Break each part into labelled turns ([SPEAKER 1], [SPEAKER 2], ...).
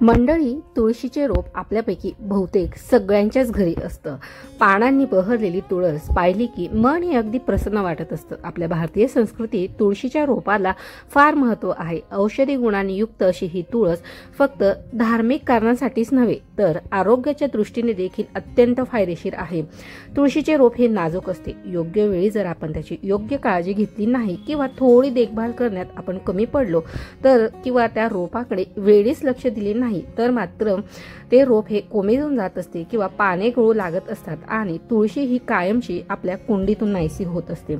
[SPEAKER 1] मंडळी, तुळशीचे रोप आपल्यापैकी बहुतेक सगळ्यांच्याच घरी असतं। पानांनी बहरलेली तुळस पाहिली की मन हे अगदी प्रसन्न वाटत असतं। आपल्या भारतीय संस्कृतीत तुळशीच्या रोपाला फार महत्त्व आहे। औषधी गुणांनी युक्त अशी ही तुळस फक्त धार्मिक कारणांसाठीच नव्हे तर आरोग्याच्या दृष्टीने देखील अत्यंत फायदेशीर आहे। तुळशीचे रोप हे नाजूक असते। योग्य वेळी जर आपण त्याची योग्य काळजी घेतली नाही किंवा थोडी देखभाल करण्यात आपण कमी पडलो तर किंवा त्या रोपाकडे वेळीच लक्ष दिले नाही तर मात्र ते रोप हे कोमेजून जात असते किंवा पाने गळू लागत असतात आणि तुळशी ही कायमची आपल्या कुंडीतून नाहीशी होत असते।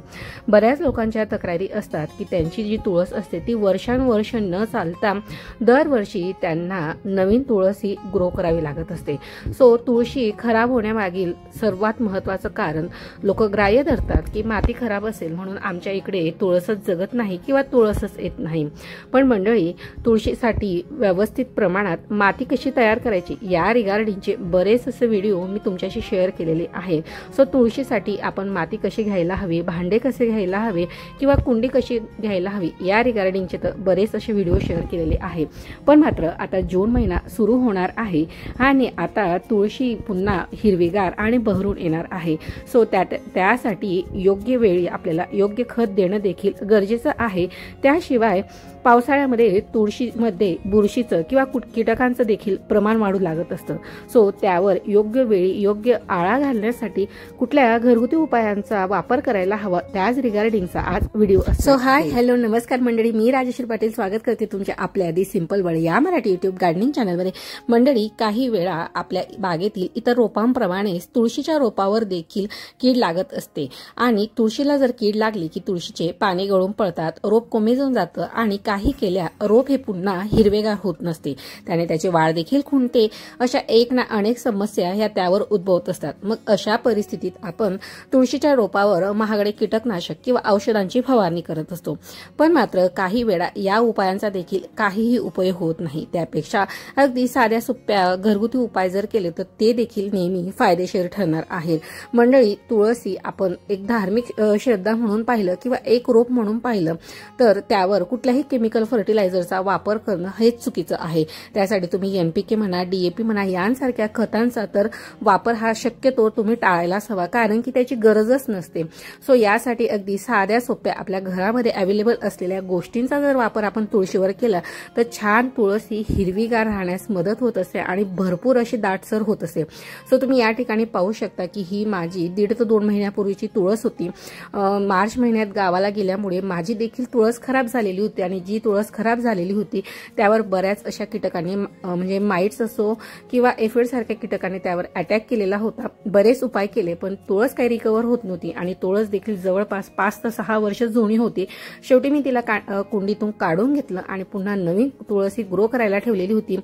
[SPEAKER 1] बऱ्याच लोकांच्या तक्रारी असतात की त्यांची जी तुळस असते ती वर्षानुवर्ष न चालता दरवर्षी त्यांना नवीन तुळस ही ग्रो करावी लागत असते। सो तुळशी खराब होण्यामागील सर्वात महत्त्वाचं कारण लोक ग्राह्य धरतात की माती खराब असेल म्हणून आमच्या इकडे तुळसच जगत नाही किंवा तुळसच येत नाही। पण मंडळी, तुळशीसाठी व्यवस्थित प्रमाणात माती कशी तयार करायची या रिगार्डिंगचे बरेच असे व्हिडिओ मी तुमच्याशी शेअर केलेले आहे। सो तुळशीसाठी आपण माती कशी घ्यायला हवी, भांडे कसे घ्यायला हवे किंवा कुंडी कशी घ्यायला हवी या रिगार्डिंगचे तर बरेच असे व्हिडिओ शेअर केलेले आहे। पण मात्र आता जून महिना सुरू होणार आहे आणि आता तुळशी पुन्हा हिरवीगार आणि बहरून येणार आहे। सो त्यासाठी योग्य वेळी आपल्याला योग्य खत देणं देखील गरजेचं आहे। त्याशिवाय पावसाळ्यामध्ये तुळशीमध्ये बुरशीचं किंवा कीटकांचं देखील प्रमाण वाढू लागत असतं। सो त्यावर योग्य वेळी योग्य आळा घालण्यासाठी कुठल्या घरगुती उपायांचा वापर करायला हवा त्याच रिगार्डिंगचा आज व्हिडिओ असतो। सो हाय, हॅलो, नमस्कार मंडळी, मी राजेश्री पाटील स्वागत करते तुमच्या आपल्या आधी सिंपल वर्ल्ड या मराठी युट्यूब गार्डनिंग चॅनलमध्ये। मंडळी, काही वेळा आपल्या बागेतील इतर रोपांप्रमाणेच तुळशीच्या रोपावर देखील कीड लागत असते आणि तुळशीला जर कीड लागली की तुळशीचे पाने गळून पडतात, रोप कोमेजून जातं आणि काही केल्या रोप हे पुन्हा हिरवेगार होत नसते, त्याने त्याची वाढ देखील खुंटते। अशा एक ना अनेक समस्या ह्या त्यावर उद्भवत असतात। मग अशा परिस्थितीत आपण तुळशीच्या रोपावर महागडे कीटकनाशक किंवा औषधांची फवारणी करत असतो। पण मात्र काही वेळा या उपायांचा देखील काहीही उपयोग होत नाही। त्यापेक्षा अगदी साध्या सोप्या घरगुती उपाय जर केले तर ते देखील नेहमी फायदेशीर ठरणार आहे। मंडळी, तुळसी आपण एक धार्मिक श्रद्धा म्हणून पाहिलं किंवा एक रोप म्हणून पाहिलं तर त्यावर कुठल्याही केमिकल फर्टिलायझरचा वापर करणं हेच चुकीचं आहे। त्यासाठी तुम्ही NPK म्हणा, DAP म्हणा यांसारख्या खतांचा तर वापर हा शक्यतो तुम्ही टाळायलाच हवा, कारण की त्याची गरजच नसते। सो यासाठी अगदी साध्या सोप्या आपल्या घरामध्ये अवेलेबल असलेल्या गोष्टींचा जर वापर आपण तुळशीवर केला तर छान तुळस ही हिरवीगार राहण्यास मदत होत असते आणि भरपूर अशी दाटसर होत असते। सो तुम्ही या ठिकाणी पाहू शकता की ही माझी 1.5 ते 2 महिन्यापूर्वीची तुळस होती। मार्च महिन्यात गावाला गेल्यामुळे माझी देखील तुळस खराब झालेली होती आणि जी तुळस खराब झालेली होती त्यावर बऱ्याच अशा कीटकांनी म्हणजे माइट्स असो किंवा एफिड सारख्या कीटकाने त्यावर अटॅक केलेला होता। बरेच उपाय केले पण तुळस काही रिकवर होत नव्हती आणि तुळस देखील जवळपास 5 ते 6 वर्ष जुनी होती। शेवटी मी तिला कुंडीतून काढून घेतलं आणि पुन्हा नवीन तुळस ही ग्रो करायला ठेवलेली होती।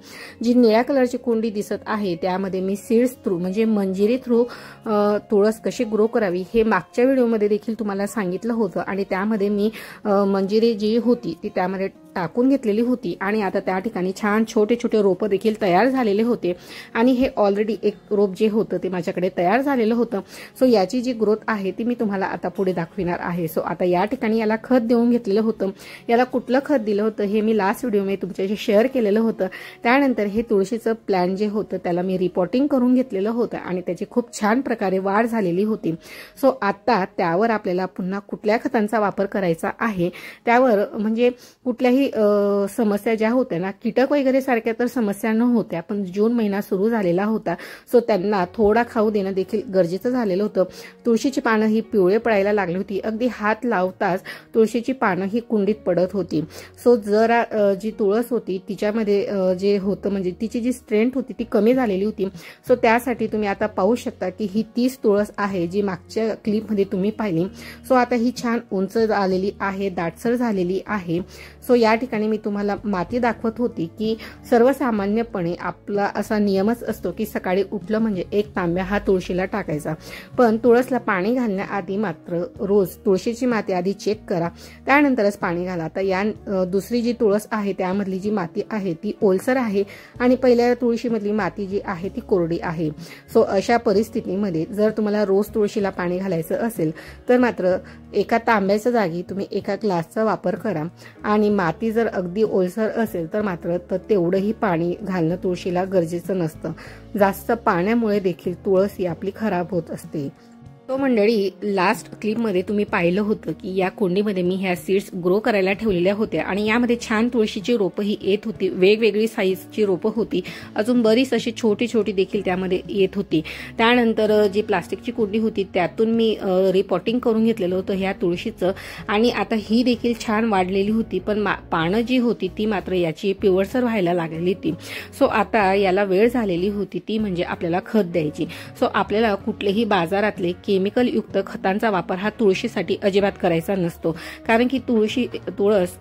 [SPEAKER 1] जी निळ्या कलरची कुंडी दिसत आहे त्यामध्ये मी सीड्स थ्रू म्हणजे मंजिरी थ्रू तुळस कशी ग्रो करावी हे मागच्या व्हिडिओमध्ये देखील तुम्हाला सांगितलं होतं आणि त्यामध्ये मी मंजिरी जी होती ती त्यामध्ये टाकून घेतलेली होती आणि आता त्या ठिकाणी छान छोटे छोटे रोप देखील तयार झालेले होते आणि हे ऑलरेडी एक रोप जे होतं ते माझ्याकडे तयार झालेलं होतं। सो याची जी ग्रोथ आहे ती मी तुम्हाला आता पुढे दाखविणार आहे। सो आता या ठिकाणी याला खत देऊन घेतलेलं होतं। याला कुठलं खत दिलं होतं हे मी लास्ट व्हिडिओमध्ये तुमच्याशी शेअर केलेलं होतं। त्यानंतर हे तुळशीचं प्लॅन जे होतं त्याला मी रिपोर्टिंग करून घेतलेलं होतं आणि त्याची खूप छान प्रकारे वाढ झालेली होती। सो आता त्यावर आपल्याला पुन्हा कुठल्या खतांचा वापर करायचा आहे त्यावर म्हणजे कुठल्याही समस्या ज्या होत्या ना, कीटक वगैरे सारख्या तर समस्या न होत्या पण जून महिना सुरू झालेला होता। सो त्यांना थोडा खाऊ देणं देखील गरजेचं झालेलं होतं। तुळशीची पानं ही पिवळे पडायला लागली होती, अगदी हात लावताच तुळशीची पानं ही कुंडीत पडत होती। सो जरा जी तुळस होती तिच्यामध्ये जे होतं म्हणजे तिची जी स्ट्रेंथ होती ती कमी झालेली होती। सो त्यासाठी तुम्ही आता पाहू शकता की ही 30 तुळस आहे जी मागच्या क्लिपमध्ये तुम्ही पाहिली। सो आता ही छान उंच झालेली आहे, दाटसर झालेली आहे। सो या ठिकाणी मी तुम्हाला माती दाखवत होती की सर्वसामान्यपणे आपला असा नियमच असतो की सकाळी उठलं म्हणजे 1 तांब्या हा तुळशीला टाकायचा, पण तुळसला पाणी घालण्याआधी मात्र रोज तुळशीची माती आधी चेक करा, त्यानंतरच पाणी घाला। आता या दुसरी जी तुळस आहे त्यामधली जी माती आहे ती ओलसर आहे आणि पहिल्या तुळशीमधली माती जी आहे ती कोरडी आहे। सो अशा परिस्थितीमध्ये जर तुम्हाला रोज तुळशीला पाणी घालायचं असेल तर मात्र एका तांब्याच्या जागी तुम्ही एका ग्लासचा वापर करा आणि माती माती जर अगदी ओलसर असेल तर मात्र तेवढंही पाणी घालणं तुळशीला गरजेचं नसतं. जास्त पाण्यामुळे देखील तुळस ही आपली खराब होत असते. तो मंडळी, लास्ट क्लिपमध्ये तुम्ही पाहिलं होतं की या कुंडीमध्ये मी ह्या सीड्स ग्रो करायला ठेवलेल्या होत्या आणि यामध्ये छान तुळशीची रोपं ही येत होती. वेगवेगळी साईजची रोपं होती, अजून बरीच अशी छोटी छोटी देखील त्यामध्ये येत होती. त्यानंतर जी प्लास्टिकची कुंडी होती त्यातून मी रिपॉटिंग करून घेतलेलं होतं ह्या तुळशीचं आणि आता ही देखील छान वाढलेली होती. पण पानं जी होती ती मात्र याची पिवळसर व्हायला लागलेली होती. सो आता याला वेळ झालेली होती, ती म्हणजे आपल्याला खत द्यायची. सो आपल्याला कुठलेही बाजारातले केमिकल युक्त खतांचा वापर हा तुळशीसाठी अजिबात करायचा नसतो. कारण की तुळस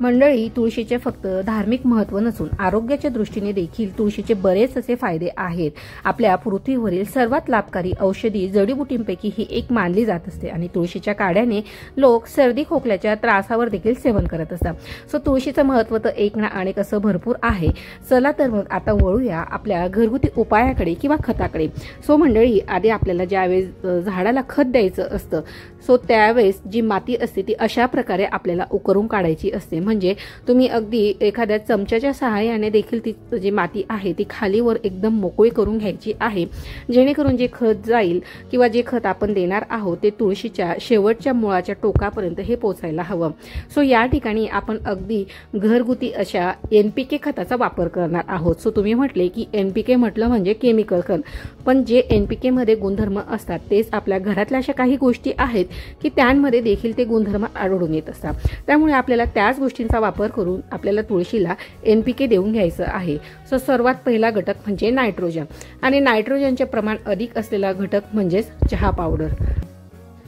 [SPEAKER 1] मंडळी, तुळशीचे फक्त धार्मिक महत्त्व नसून आरोग्याच्या दृष्टीने देखील तुळशीचे बरेच असे फायदे आहेत. आपल्या पृथ्वीवरील सर्वात लाभकारी औषधी जडीबुटींपैकी ही एक मानली जात असते आणि तुळशीच्या काड्याने लोक सर्दी खोकल्याच्या त्रासावर देखील सेवन करत असतात. सो तुळशीचं महत्त्व तर एक ना अनेक असं भरपूर आहे. चला तर मग आता वळूया आपल्या घरगुती उपायाकडे किंवा खताकडे. सो मंडळी, आधी आपल्याला ज्यावेळेस झाडाला खत द्यायचं असतं सो त्यावेळेस जी माती असते ती अशा प्रकारे आपल्याला उकरून काढायची असते. म्हणजे तुम्ही अगदी एखाद्या चमच्याच्या सहाय्याने देखील ती जी माती आहे ती खालीवर एकदम मोकळी करून घ्यायची आहे, जेणेकरून जे खत जाईल किंवा जे खत आपण देणार आहोत ते तुळशीच्या शेवटच्या मुळाच्या टोकापर्यंत हे पोचायला हवं. सो या ठिकाणी आपण अगदी घरगुती अशा NPK खताचा वापर करणार आहोत. सो तुम्ही म्हटले की NPK म्हटलं म्हणजे केमिकल खत, पण जे NPK मध्ये गुणधर्म असतात तेच आपल्या घरातल्या अशा काही गोष्टी आहेत की त्यांमध्ये देखील ते गुणधर्म आढळून येत असतात. त्यामुळे आपल्याला त्याच गोष्टींचा वापर करून आपल्याला तुळशीला NPK देऊन घ्यायचं आहे. सो सर्वात पहिला घटक म्हणजे नायट्रोजन, आणि नायट्रोजनचे प्रमाण अधिक असलेला घटक म्हणजेच चहा पावडर.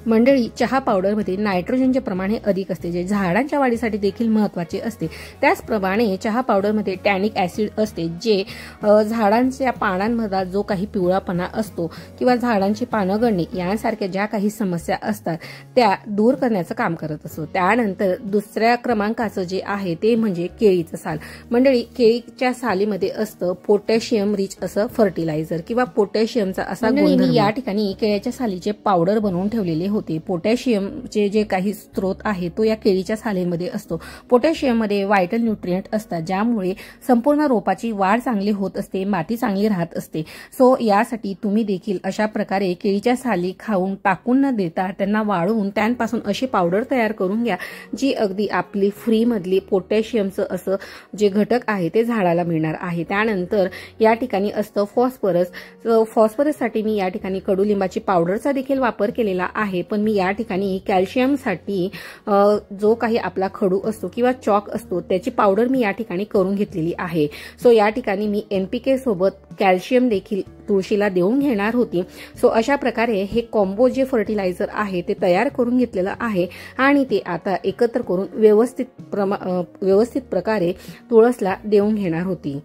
[SPEAKER 1] मंडळी, चहा पावडरमध्ये नायट्रोजनचे प्रमाण हे अधिक असते, जे झाडांच्या वाढीसाठी देखील महत्त्वाचे असते. त्याचप्रमाणे चहा पावडरमध्ये टॅनिक ऍसिड असते, जे झाडांच्या पानांमधला जो काही पिवळापणा असतो किंवा झाडांची पानं गळणे यांसारख्या ज्या काही समस्या असतात त्या दूर करण्याचं काम करत असतो. त्यानंतर दुसऱ्या क्रमांकाचं जे आहे ते म्हणजे केळीचं साल. मंडळी, केळीच्या सालीमध्ये असतं पोटॅशियम रिच असं फर्टिलायझर किंवा पोटॅशियमचा असा गुणधर्म. या ठिकाणी केळीच्या सालीचे पावडर बनवून ठेवलेले होते. पोटॅशियमचे जे काही स्त्रोत आहे तो या केळीच्या सालीमध्ये असतो. पोटॅशियममध्ये व्हायटल न्यूट्रिएंट असतात, ज्यामुळे संपूर्ण रोपाची वाढ चांगली होत असते, माती चांगली राहत असते. सो यासाठी तुम्ही देखील अशा प्रकारे केळीच्या साली खाऊन टाकून न देता त्यांना वाळवून त्यांपासून अशी पावडर तयार करून घ्या, जी अगदी आपली फ्री मधली पोटॅशियमचं असं जे घटक आहे ते झाडाला मिळणार आहे. त्यानंतर या ठिकाणी असतं फॉस्फरस. फॉस्फरससाठी मी या ठिकाणी कडुलिंबाची पावडरचा देखील वापर केलेला आहे, पण मी या ठिकाणी कॅल्शियमसाठी जो काही आपला खडू असतो किंवा चॉक असतो त्याची पावडर मी या ठिकाणी करून घेतलेली आहे. सो या ठिकाणी मी NPK सोबत कॅल्शियम देखील तुळशीला देऊन घेणार होती. सो अशा प्रकारे हे कॉम्बो जे फर्टिलायझर आहे ते तयार करून घेतलेलं आहे आणि ते आता एकत्र करून व्यवस्थित प्रकारे तुळसला देऊन घेणार होती.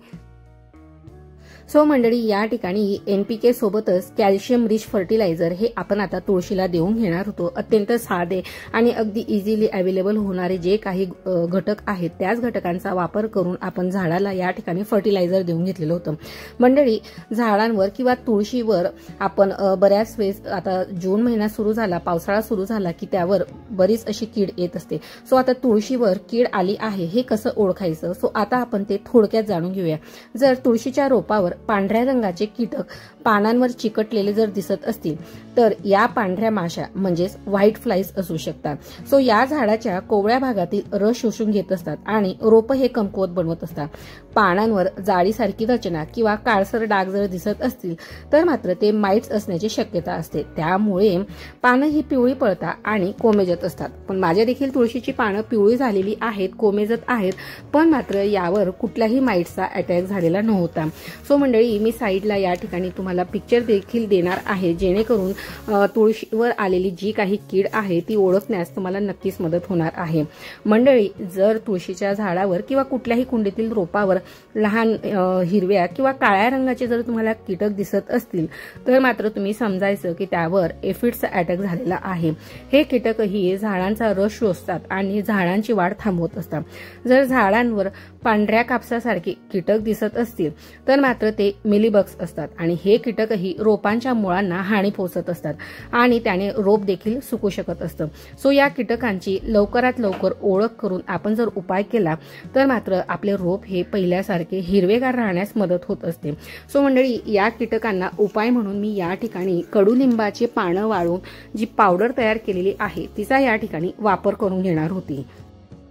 [SPEAKER 1] सो मंडळी, या ठिकाणी NPK सोबतच कॅल्शियम रिच फर्टिलायझर हे आपण आता तुळशीला देऊन घेणार होतो. अत्यंत साधे आणि अगदी इझिली अवेलेबल होणारे जे काही घटक आहेत त्याच घटकांचा वापर करून आपण झाडाला या ठिकाणी फर्टिलायझर देऊन घेतलेलं होतं. मंडळी, झाडांवर किंवा तुळशीवर आपण बऱ्याच वेळेस आता जून महिना सुरू झाला, पावसाळा सुरू झाला की त्यावर बरीच अशी कीड येत असते. सो आता तुळशीवर कीड आली आहे हे कसं ओळखायचं, सो आता आपण ते थोडक्यात जाणून घेऊया. जर तुळशीच्या रोपावर पांढऱ्या रंगाचे कीटक पानांवर चिकटलेले जर दिसत असतील तर या पांढऱ्या माशा म्हणजेच व्हाईट फ्लाईज असू शकतात. सो या झाडाच्या कोवळ्या भागातील रस शोषून घेत असतात आणि रोप हे कमकुवत बनवत असतात. पानांवर जाळीसारखी रचना किंवा काळसर डाग जर दिसत असतील तर मात्र ते माइट्स असण्याची शक्यता असते. त्यामुळे पानं ही पिवळी पडतात आणि कोमेजत असतात. पण माझ्या देखील तुळशीची पानं पिवळी झालेली आहेत, कोमेजत आहेत, पण मात्र यावर कुठल्याही माइट्सचा अटॅक झालेला नव्हता. सो मंडळी, मी साईडला या ठिकाणी तुम्हाला पिक्चर देखील देणार आहे, जेणेकरून तुळशीवर आलेली जी काही कीड आहे ती ओळखण्यास तुम्हाला नक्कीच मदत होणार आहे. मंडळी, जर तुळशीच्या झाडावर किंवा कुठल्याही कुंडीतील रोपावर लहान हिरव्या किंवा काळ्या रंगाचे जर तुम्हाला कीटक दिसत असतील तर मात्र तुम्ही समजायचं की त्यावर एफिड्सचा अटॅक झालेला आहे. हे कीटकही झाडांचा रस शोषतात आणि झाडांची वाढ थांबवत असतात. जर झाडांवर पांढऱ्या कापसासारखे कीटक दिसत असतील तर मात्र ते मिलीबग्स असतात आणि हे कीटकही रोपांच्या मुळांना हानी पोहोचत असतात आणि त्याने रोप देखील सुकू शकत असतं। सो या कीटकांची लवकरात लवकर ओळख करून आपण जर उपाय केला तर मात्र आपले रोप हे पहिल्यासारखे हिरवेगार राहण्यास मदत होत असते। सो मंडळी, या कीटकांना उपाय म्हणून मी या ठिकाणी कडुलिंबाची पानं वाळून जी पावडर तयार केलेली आहे तिचा या ठिकाणी वापर करून घेणार होती।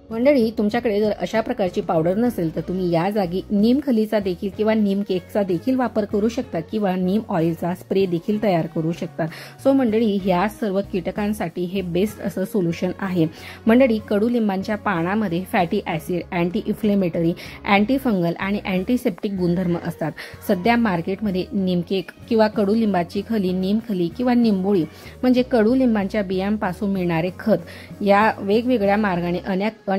[SPEAKER 1] मंडळी, तुमच्याकडे जर अशा प्रकारची पावडर नसेल तर तुम्ही या जागी नीम खलीचा देखील किंवा नीम केकचा देखील वापर करू शकता किंवा नीम ऑइलचा स्प्रे देखील तयार करू शकता। सो मंडळी, ह्या सर्व कीटकांसाठी हे बेस्ट असं सोल्युशन आहे। मंडळी, कडुलिंबाच्या पानामध्ये fatty acid, anti inflammatory, anti fungal आणि अँटीसेप्टिक गुणधर्म असतात। सध्या मार्केटमध्ये नीम केक किंवा कडुलिंबाची खली, नीम खली किंवा निंबोळी म्हणजे कडुलिंबाच्या बियांपासून मिळणारे खत या वेगवेगळ्या मार्गाने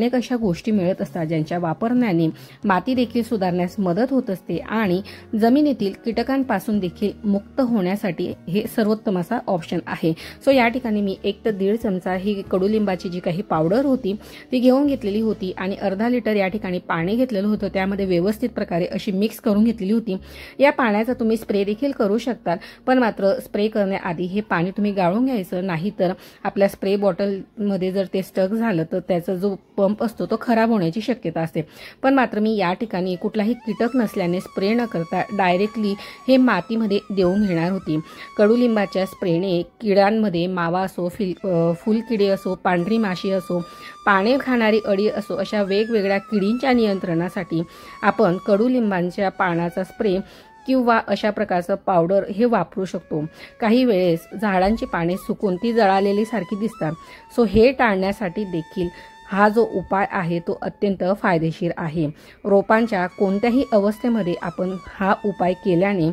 [SPEAKER 1] अनेक अशा गोष्टी मिळत असतात ज्यांच्या वापरण्याने माती देखील सुधारण्यास मदत होत असते आणि जमिनीतील कीटकांपासून देखील मुक्त होण्यासाठी हे सर्वोत्तम असा ऑप्शन आहे। सो या ठिकाणी मी 1 ते 1.5 चमचा ही कडुलिंबाची जी काही पावडर होती ती घेऊन घेतलेली होती आणि अर्धा लिटर या ठिकाणी पाणी घेतलेलं होतं, त्यामध्ये व्यवस्थित प्रकारे अशी मिक्स करून घेतलेली होती। या पाण्याचा तुम्ही स्प्रे देखील करू शकता, पण मात्र स्प्रे करण्याआधी हे पाणी तुम्ही गाळून घ्यायचं, नाहीतर आपल्या स्प्रे बॉटलमध्ये जर ते स्टक झालं तर त्याचा जो पंप असतो तो खराब होण्याची शक्यता असते। पण मात्र मी या ठिकाणी कुठलाही कीटक नसल्याने स्प्रे न करता डायरेक्टली हे मातीमध्ये देऊन घेणार होती। कडुलिंबाच्या स्प्रेने किड्यांमध्ये मावा असो, फुलकिडे असो, पांढरी माशी असो, पाने खाणारी अळी असो, अशा वेगवेगळ्या किडींच्या नियंत्रणासाठी आपण कडुलिंबाच्या पानाचा स्प्रे किंवा अशा प्रकारचं पावडर हे वापरू शकतो। काही वेळेस झाडांची पाने सुकून ती जळालेली सारखी दिसतात। सो हे टाळण्यासाठी देखील हा जो उपाय आहे तो अत्यंत फायदेशीर आहे। रोपांच्या कोणत्याही अवस्थेमध्ये आपण हा उपाय केल्याने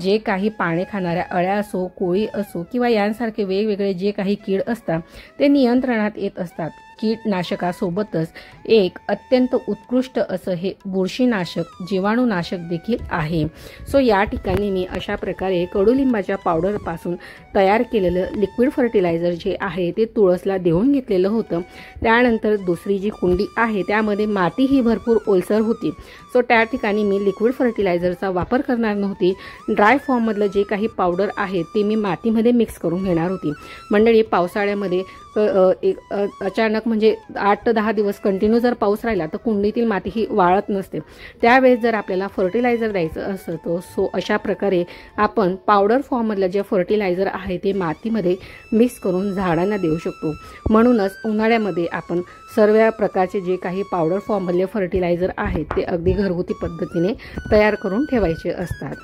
[SPEAKER 1] जे काही पाने खाणाऱ्या अळ्या असो, कोळी असो किंवा यांसारखे वेगवेगळे जे काही कीड असतात ते नियंत्रणात येत असतात। कीटनाशकासोबतच एक अत्यंत उत्कृष्ट असं हे बुरशीनाशक, जीवाणुनाशक देखील आहे। सो या ठिकाणी मी अशा प्रकारे कडुलिंबाच्या पावडरपासून तयार केलेलं लिक्विड फर्टिलायझर जे आहे ते तुळसला देऊन घेतलेलं होतं। त्यानंतर दुसरी जी कुंडी आहे त्यामध्ये माती ही भरपूर ओलसर होती। सो त्या ठिकाणी मी लिक्विड फर्टिलायझरचा वापर करणार नव्हती। ड्राय फॉर्ममधलं जे काही पावडर आहे ते मी मातीमध्ये मिक्स करून घेणार होती। मंडळी, पावसाळ्यामध्ये अचानक म्हणजे 8 ते 10 दिवस कंटिन्यू जर पाऊस राहिला तर कुंडीतील माती ही वाळत नसते। त्यावेळेस जर आपल्याला फर्टिलायझर द्यायचं असतं तर सो अशा प्रकारे आपण पावडर फॉर्ममधलं जे फर्टिलायझर आहे ते मातीमध्ये मिक्स करून झाडांना देऊ शकतो। म्हणूनच उन्हाळ्यामध्ये आपण सर्व प्रकारचे जे काही पावडर फॉर्ममधले फर्टिलायझर आहेत ते अगदी घरगुती पद्धतीने तयार करून ठेवायचे असतात।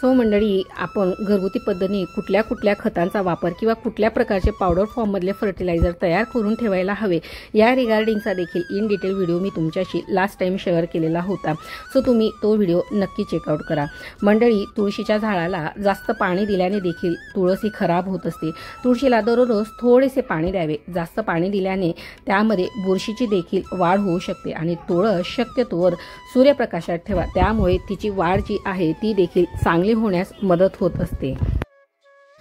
[SPEAKER 1] सो मंडळी, आपण घरगुती पद्धतीने कुठल्या कुठल्या खतांचा वापर किंवा कुठल्या प्रकारचे पावडर फॉर्ममधले फर्टिलायझर तयार करून ठेवायला हवे या रिगार्डिंगचा देखील इन डिटेल व्हिडिओ मी तुमच्याशी लास्ट टाइम शेअर केलेला होता। सो तुम्ही तो व्हिडिओ नक्की चेकआउट करा। मंडळी, तुळशीच्या झाडाला जास्त पाणी दिल्याने देखील तुळस ही खराब होत असते। तुळशीला दररोज थोडेसे पाणी द्यावे। जास्त पाणी दिल्याने त्यामध्ये बुरशीची देखील वाढ होऊ शकते आणि तुळस शक्यतोवर सूर्यप्रकाशात ठेवा, त्यामुळे तिची वाढ जी आहे ती देखील चांगली होण्यास मदत होत असते।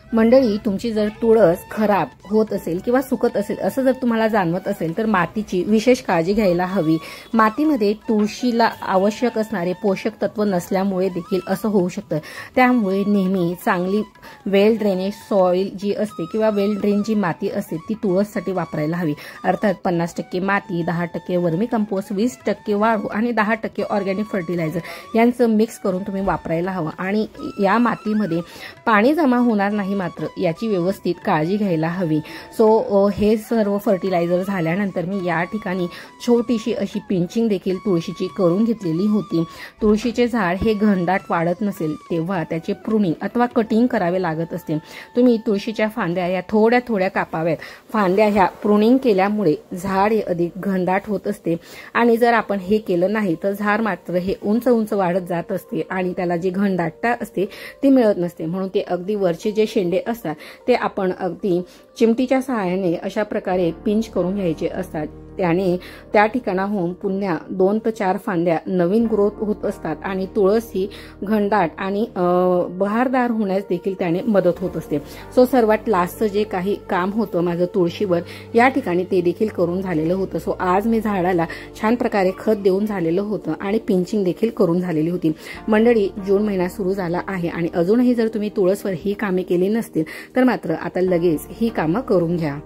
[SPEAKER 1] मंडळी, तुमची जर तुळस खराब होत असेल किंवा सुकत असेल असं जर तुम्हाला जाणवत असेल तर मातीची विशेष काळजी घ्यायला हवी। मातीमध्ये तुळशीला आवश्यक असणारे पोषक तत्व नसल्यामुळे देखील असं होऊ शकतं। त्यामुळे नेहमी चांगली वेल ड्रेनेज सॉइल जी असते किंवा वेल ड्रेन जी माती असते ती तुळससाठी वापरायला हवी। अर्थात 50% माती, 10% वर्मी कंपोस्ट, 20% वाळू आणि 10% ऑर्गॅनिक फर्टिलायझर यांचं मिक्स करून तुम्ही वापरायला हवं आणि या मातीमध्ये पाणी जमा होणार नाही मात्र याची व्यवस्थित काळजी घ्यायला हवी। सो हे सर्व फर्टिलायझर झाल्यानंतर मी या ठिकाणी छोटीशी अशी पिंचिंग देखील तुळशीची करून घेतलेली होती। तुळशीचे झाड हे घनदाट वाढत नसेल तेव्हा त्याचे प्रुनिंग अथवा कटिंग करावे लागत असते। तुम्ही तुळशीच्या फांद्या या थोड्या थोड्या कापाव्यात। फांद्या ह्या प्रुनिंग केल्यामुळे झाड हे अधिक घनदाट होत असते आणि जर आपण हे केलं नाही तर झाड मात्र हे उंच उंच वाढत जात असते आणि त्याला जी घनदाटता असते ती मिळत नसते। म्हणून ते अगदी वरचे जे शेंडे असतात ते आपण अगदी चिमटीच्या सहाय्याने अशा प्रकारे पिंच करून घ्यायचे असतात। त्याने त्या ठिकाणाहून पुन्हा 2 ते 4 फांद्या नवीन ग्रोथ होत असतात आणि तुळस ही घनदाट आणि बहारदार होण्यास देखील त्याने मदत होत असते. सो सर्वात लास्टचं जे काही काम होतं माझं तुळशीवर या ठिकाणी ते देखील करून झालेलं होतं. सो आज मी झाडाला छान प्रकारे खत देऊन झालेलं होतं आणि पिंचिंग देखील करून झालेली होती. मंडळी, जून महिना सुरू झाला आहे आणि अजूनही जर तुम्ही तुळसवर ही कामे केली नसतील तर मात्र आता लगेच ही कामं करून घ्या.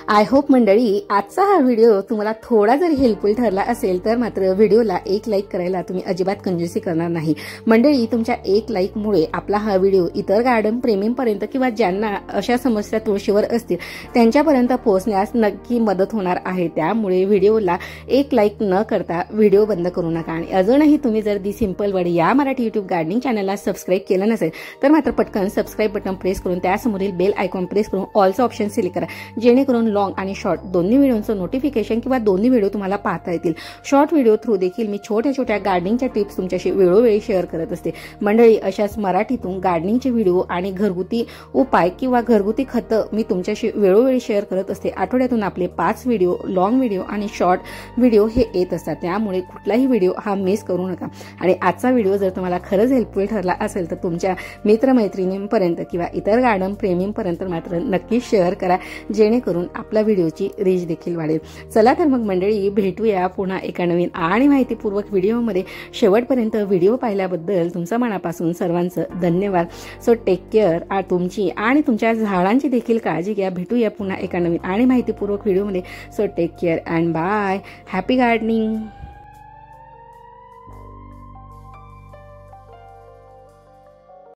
[SPEAKER 1] आय होप मंडळी आजचा हा व्हिडिओ तुम्हाला थोडा जरी हेल्पफुल ठरला असेल तर मात्र व्हिडिओला 1 लाईक करायला तुम्ही अजिबात कंजूसी करणार नाही. मंडळी, तुमच्या 1 लाईकमुळे आपला हा व्हिडिओ इतर गार्डन प्रेमींपर्यंत किंवा ज्यांना अशा समस्या तुळशीवर असतील त्यांच्यापर्यंत पोहोचण्यास नक्की मदत होणार आहे. त्यामुळे व्हिडिओला 1 लाईक न करता व्हिडिओ बंद करू नका. आणि अजूनही तुम्ही जर दी सिंपल वर्ड या मराठी युट्यूब गार्डनिंग चॅनलला सबस्क्राईब केलं नसेल तर मात्र पटकन सबस्क्राईब बटन प्रेस करून त्यासमोरील बेल आयकॉन प्रेस करून ऑलचा ऑप्शन सिलेक्ट करा, जेणेकरून लॉंग आणि शॉर्ट दोन्ही व्हिडिओचं नोटिफिकेशन किंवा दोन्ही व्हिडिओ तुम्हाला पाहता येतील. शॉर्ट व्हिडिओ थ्रू देखील मी छोट्या छोट्या गार्डनिंगच्या टिप्स तुमच्याशी वेळोवेळी शेअर करत असते. मंडळी, अशाच मराठीतून गार्डनिंगचे व्हिडिओ आणि घरगुती उपाय किंवा घरगुती खतं मी तुमच्याशी वेळोवेळी शेअर करत असते. आठवड्यातून आपले 5 व्हिडिओ, लॉंग व्हिडिओ आणि शॉर्ट व्हिडिओ हे येत असतात. त्यामुळे कुठलाही व्हिडिओ हा मिस करू नका. आणि आजचा व्हिडिओ जर तुम्हाला खरंच हेल्पफुल ठरला असेल तर तुमच्या मित्रमैत्रिणींपर्यंत किंवा इतर गार्डन प्रेमींपर्यंत मात्र नक्की शेअर करा, जेणेकरून आपला व्हिडिओची रीच देखील वाढेल. चला तर मग मंडळी, भेटूया पुन्हा एका नवीन आणि माहितीपूर्वक व्हिडिओमध्ये. शेवटपर्यंत व्हिडिओ पाहिल्याबद्दल तुमचं मनापासून सर्वांचं धन्यवाद. So take care. तुमची आणि तुमच्या झाडांची देखील काळजी घ्या. भेटूया पुन्हा एका नवीन आणि माहितीपूर्वक व्हिडिओमध्ये. So take care and bye. Happy gardening.